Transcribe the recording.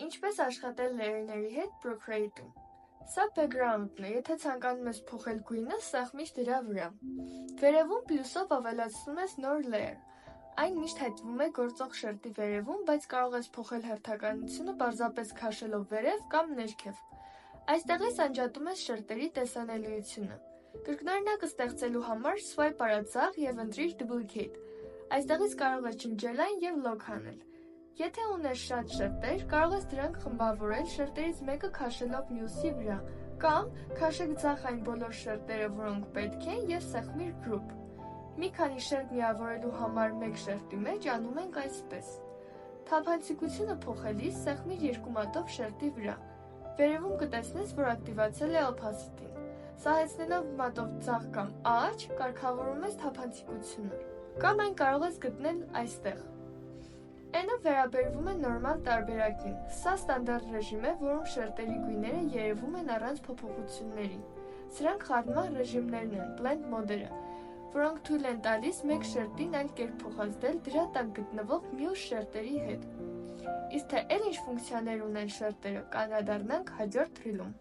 Ինչպես աշխատել լեերների հետ Procreate-ում։ Սա background-ն է, եթե ցանկանում ես փոխել գույնը, սեղմիր դրա վրա։ Վերևում պլյուսով ավելացնում ես նոր layer։ Այն միշտ հայտնվում է գործող շերտի վերևում, բայց կարող ես փոխել հերթականությունը պարզապես քաշելով վերև կամ ներքև։ Այստեղից անջատում ես շերտերի տեսանելիությունը։ Կրկնօրինակ ստեղծելու համար swipe արա ձախ և ընտրիր Duplicate։ Այստեղից կարող ես ջնջել այն և lock անել։ Եթե ունես շատ շերտեր, կարող ես դրանք խմբավորել շերտերից մեկը քաշելով մյուսի վրա, կամ քաշեք ձախ այն բոլոր շերտերը, որոնք պետք են, և սեղմիր Group։ Մի քանի շերտ միավորելու համար մեկ շերտի մեջ անում ենք այսպես։ Թափանցիկությունը փոխելիս սեղմիր երկու մատով շերտի վրա։ Վերևում կտեսնես, որ ակտիվացել է opacity-ն։ Սահեցնելով մատով ձախ կամ աջ, կարգավորում ես թափանցիկությունը։ Կամ այն կարող ես գտնել այստեղ։ N-ը վերաբերվում է նորմալ տարբերակին։ Սա ստանդարտ ռեժիմ է, որում շերտերի գույները երևում են առանց փոփոխությունների։ Սրանք խառնման ռեժիմներն են, blend մոդերը, որոնք թույլ են տալիս մեկ շերտին այլ կերպ փոխազդել դրա տակ գտնվող մյուս շերտերի հետ։ Իսկ թե էլ ինչ ֆունկցիաներ ունեն շերտերը, կանդրադառնանք հաջորդ ռիլում։